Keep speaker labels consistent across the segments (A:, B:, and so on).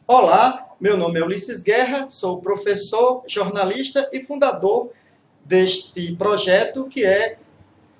A: Olá, meu nome é Ulisses Guerra, sou professor, jornalista e fundador deste projeto que é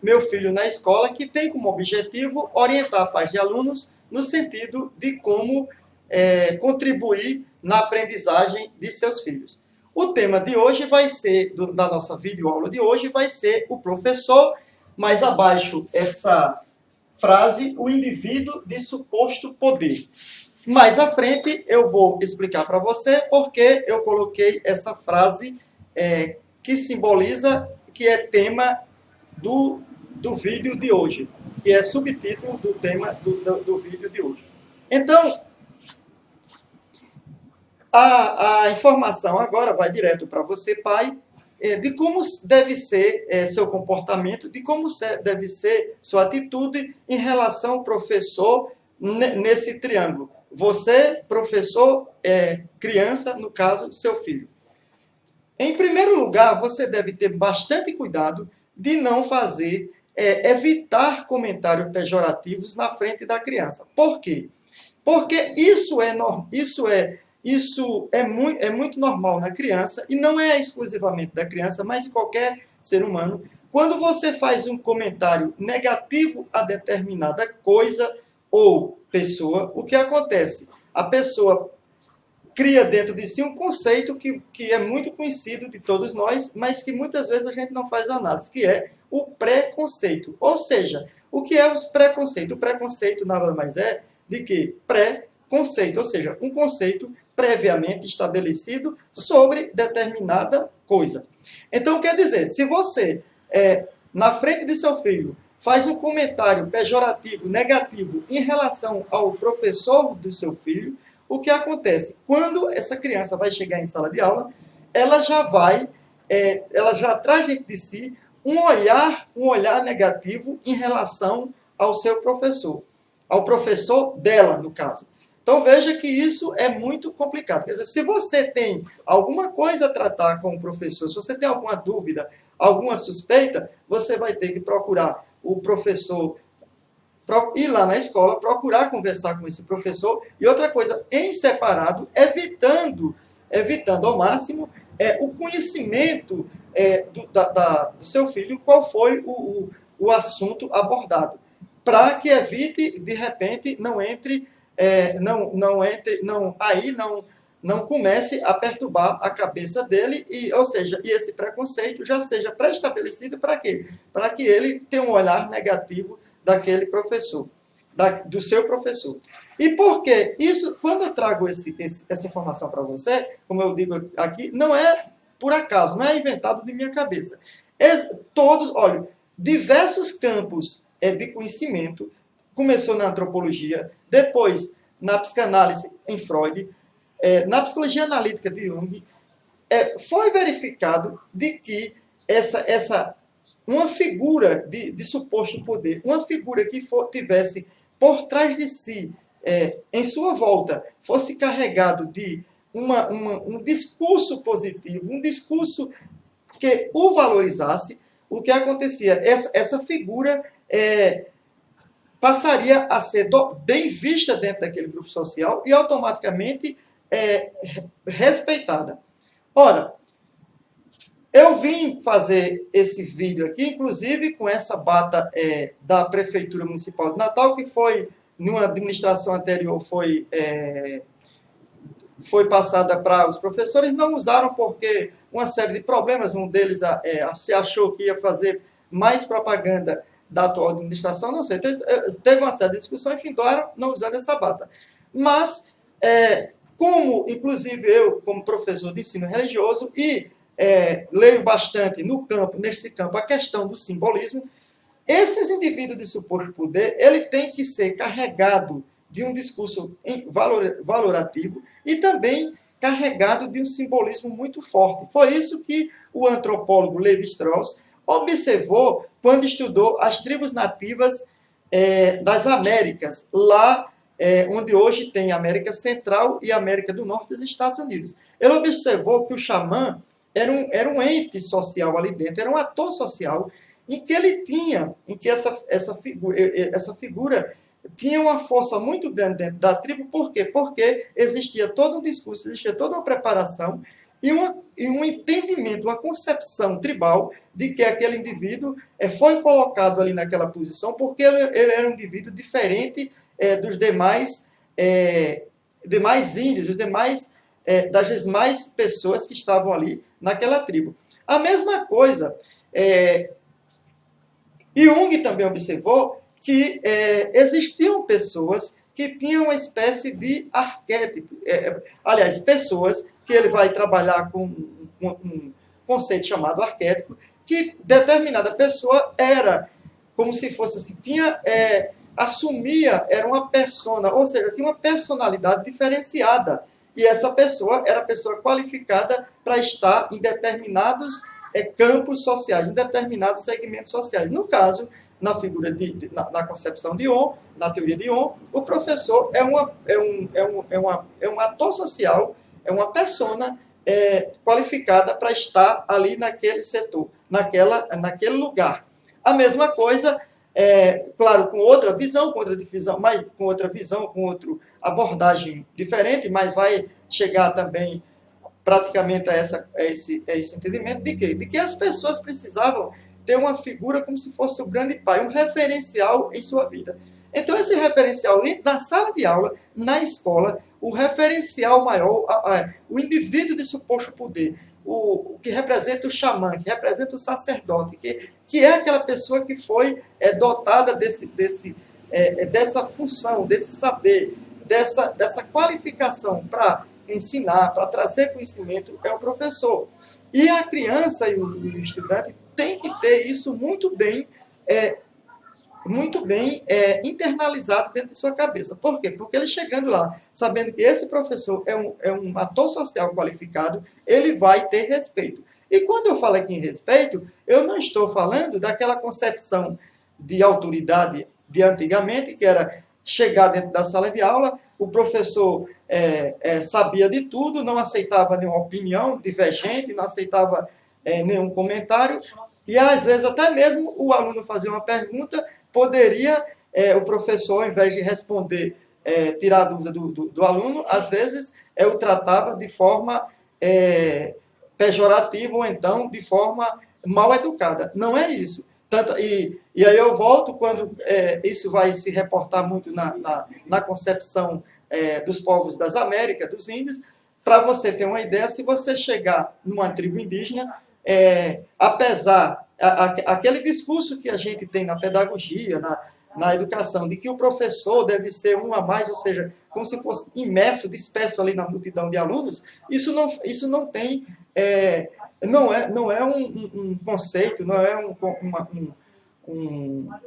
A: Meu Filho na Escola, que tem como objetivo orientar pais de alunos no sentido de como contribuir na aprendizagem de seus filhos. O tema de hoje vai ser, da nossa videoaula de hoje, vai ser o professor, mais abaixo essa frase, o indivíduo de suposto poder. Mais à frente eu vou explicar para você porque eu coloquei essa frase que simboliza, que é tema do vídeo de hoje, que é subtítulo do tema do vídeo de hoje. Então, a informação agora vai direto para você, pai, de como deve ser seu comportamento, de como deve ser sua atitude em relação ao professor nesse triângulo. Você, professor, criança, no caso do seu filho. Em primeiro lugar, você deve ter bastante cuidado de não fazer, evitar comentários pejorativos na frente da criança. Por quê? Porque isso é muito normal na criança, e não é exclusivamente da criança, mas de qualquer ser humano. Quando você faz um comentário negativo a determinada coisa ou pessoa, o que acontece? A pessoa cria dentro de si um conceito que é muito conhecido de todos nós, mas que muitas vezes a gente não faz análise, que é o preconceito. Ou seja, o que é o preconceito? O preconceito nada mais é de que pré-conceito, ou seja, um conceito previamente estabelecido sobre determinada coisa. Então, quer dizer, se você, na frente de seu filho, faz um comentário pejorativo, negativo, em relação ao professor do seu filho, o que acontece? Quando essa criança vai chegar em sala de aula, ela já traz dentro de si um olhar negativo em relação ao seu professor, ao professor dela, no caso. Então veja que isso é muito complicado. Quer dizer, se você tem alguma coisa a tratar com o professor, se você tem alguma dúvida, alguma suspeita, você vai ter que procurar o professor, ir lá na escola, procurar conversar com esse professor. E outra coisa, em separado, evitando ao máximo o conhecimento do seu filho, qual foi o assunto abordado, para que evite, de repente, não comece a perturbar a cabeça dele, ou seja, esse preconceito já seja pré-estabelecido para quê? Para que ele tenha um olhar negativo daquele professor, do seu professor. E por quê? Isso, quando eu trago essa informação para você, como eu digo aqui, não é por acaso, não é inventado de minha cabeça. Olha, diversos campos de conhecimento, começou na antropologia, depois na psicanálise em Freud, na psicologia analítica de Jung, foi verificado de que uma figura de suposto poder, uma figura que tivesse por trás de si, em sua volta, fosse carregado de um discurso positivo, um discurso que o valorizasse, o que acontecia? Essa figura passaria a ser bem vista dentro daquele grupo social e automaticamente respeitada. Ora, eu vim fazer esse vídeo aqui, inclusive com essa bata da Prefeitura Municipal de Natal, que foi, numa administração anterior, foi passada para os professores, não usaram porque uma série de problemas, um deles se achou que ia fazer mais propaganda da atual administração, não sei, teve uma série de discussões, enfim, não usando essa bata. Mas, como, inclusive, eu, como professor de ensino religioso, e leio bastante nesse campo a questão do simbolismo, esses indivíduos de suposto poder, ele tem que ser carregado de um discurso valorativo e também carregado de um simbolismo muito forte. Foi isso que o antropólogo Levi-Strauss observou quando estudou as tribos nativas das Américas, lá onde hoje tem América Central e América do Norte dos Estados Unidos. Ele observou que o xamã era um ente social ali dentro, era um ator social, em que ele tinha, em que essa figura tinha uma força muito grande dentro da tribo. Por quê? Porque existia todo um discurso, existia toda uma preparação e um entendimento, uma concepção tribal de que aquele indivíduo foi colocado ali naquela posição porque ele era um indivíduo diferente dos demais índios, das demais pessoas que estavam ali naquela tribo. A mesma coisa, Jung também observou que existiam pessoas que tinham uma espécie de arquétipo. Aliás, pessoas que ele vai trabalhar com um conceito chamado arquétipo, que determinada pessoa era como se fosse assim, assumia, era uma persona, ou seja, tinha uma personalidade diferenciada. E essa pessoa era a pessoa qualificada para estar em determinados campos sociais, em determinados segmentos sociais. No caso, na figura na concepção de On, na teoria de On, o professor é um ator social, é uma persona qualificada para estar ali naquele setor, naquele lugar. A mesma coisa, claro, com outra visão, com outra abordagem diferente, mas vai chegar também praticamente a esse entendimento de quê? De que as pessoas precisavam ter uma figura como se fosse o grande pai, um referencial em sua vida. Então, esse referencial, na sala de aula, na escola, o referencial maior, o indivíduo de suposto poder, o que representa o xamã, que representa o sacerdote, que é aquela pessoa que foi dotada dessa função, desse saber, dessa qualificação para ensinar, para trazer conhecimento, é o professor. E a criança e o estudante tem que ter isso muito bem internalizado dentro de sua cabeça. Por quê? Porque ele chegando lá, sabendo que esse professor é um ator social qualificado, ele vai ter respeito. E quando eu falo aqui em respeito, eu não estou falando daquela concepção de autoridade de antigamente, que era chegar dentro da sala de aula, o professor sabia de tudo, não aceitava nenhuma opinião divergente, não aceitava nenhum comentário, e às vezes até mesmo o aluno fazia uma pergunta, poderia o professor, ao invés de responder, tirar a dúvida do aluno, às vezes o tratava de forma pejorativa ou então de forma mal educada. Não é isso. E aí eu volto quando isso vai se reportar muito na concepção dos povos das Américas, dos índios. Para você ter uma ideia, se você chegar numa tribo indígena, apesar aquele discurso que a gente tem na pedagogia, na educação, de que o professor deve ser um a mais, ou seja, como se fosse imerso, disperso ali na multidão de alunos, isso não tem, não é um conceito, não é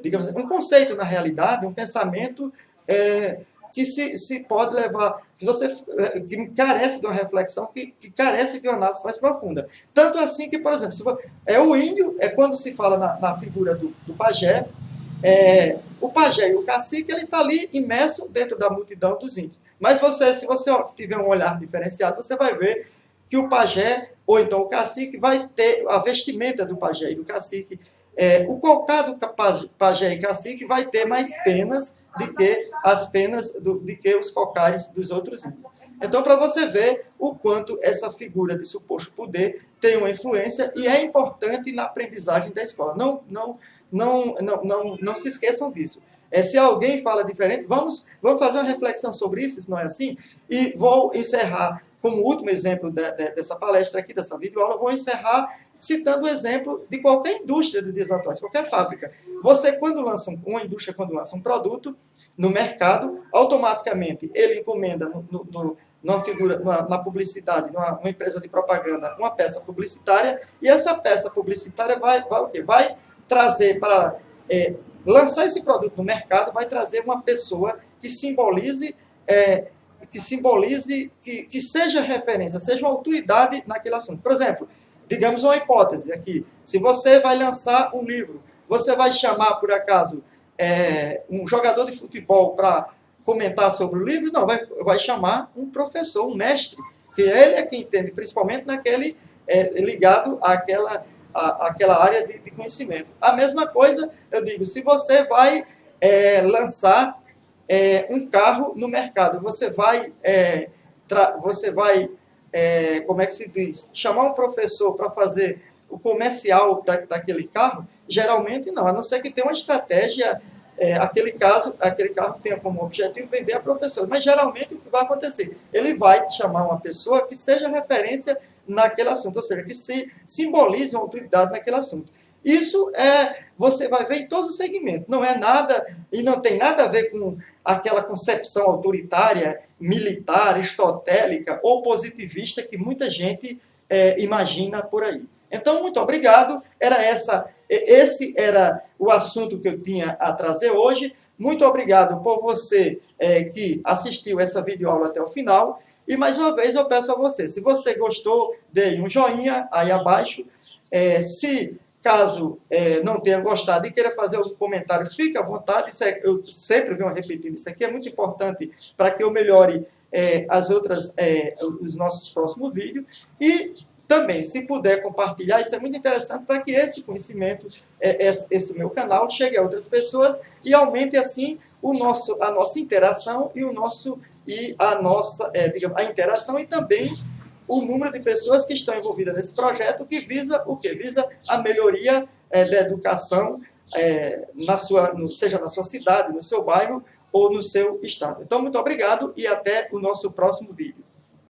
A: digamos assim, um conceito na realidade, um pensamento que se pode levar, que carece de uma reflexão, que carece de uma análise mais profunda. Tanto assim que, por exemplo, o índio, quando se fala na figura do pajé, o pajé e o cacique, ele está ali imerso dentro da multidão dos índios. Mas se você tiver um olhar diferenciado, você vai ver que o pajé, ou então o cacique, vai ter a vestimenta do pajé e do cacique. O cocado pajé e cacique vai ter mais penas do que as penas de que os cocares dos outros índios. Então, para você ver o quanto essa figura de suposto poder tem uma influência e é importante na aprendizagem da escola. Não se esqueçam disso. Se alguém fala diferente, vamos fazer uma reflexão sobre isso, se não é assim, e vou encerrar como último exemplo dessa palestra aqui, dessa videoaula, vou encerrar citando o exemplo de qualquer indústria dos dias atuais, qualquer fábrica. Uma indústria, quando lança um produto no mercado, automaticamente ele encomenda na publicidade, numa empresa de propaganda, uma peça publicitária, e essa peça publicitária vai o quê? Vai trazer para lançar esse produto no mercado, vai trazer uma pessoa que simbolize, que seja referência, seja uma autoridade naquele assunto. Por exemplo, digamos uma hipótese aqui, se você vai lançar um livro, você vai chamar, por acaso, um jogador de futebol para comentar sobre o livro? Não, vai chamar um professor, um mestre, que ele é quem entende, principalmente naquele ligado àquela área de conhecimento. A mesma coisa, eu digo, se você vai lançar um carro no mercado. Você vai, como é que se diz? Chamar um professor para fazer o comercial daquele carro? Geralmente não, a não ser que tenha uma estratégia, aquele carro tenha como objetivo vender a professor. Mas geralmente o que vai acontecer? Ele vai chamar uma pessoa que seja referência naquele assunto, ou seja, que se simbolize uma autoridade naquele assunto. Isso você vai ver em todos os segmentos. Não é nada, e não tem nada a ver com aquela concepção autoritária, militar, aristotélica ou positivista que muita gente imagina por aí. Então, muito obrigado. Esse era o assunto que eu tinha a trazer hoje. Muito obrigado por você que assistiu essa videoaula até o final. E mais uma vez eu peço a você, se você gostou, dê um joinha aí abaixo. Se caso não tenha gostado e queira fazer algum comentário, fique à vontade. Eu sempre venho repetindo isso aqui, é muito importante para que eu melhore os nossos próximos vídeos. E também, se puder compartilhar, isso é muito interessante para que esse conhecimento, esse meu canal, chegue a outras pessoas e aumente assim a nossa interação a interação e também o número de pessoas que estão envolvidas nesse projeto, que visa o quê? Visa a melhoria da educação, seja na sua cidade, no seu bairro ou no seu estado. Então, muito obrigado e até o nosso próximo vídeo.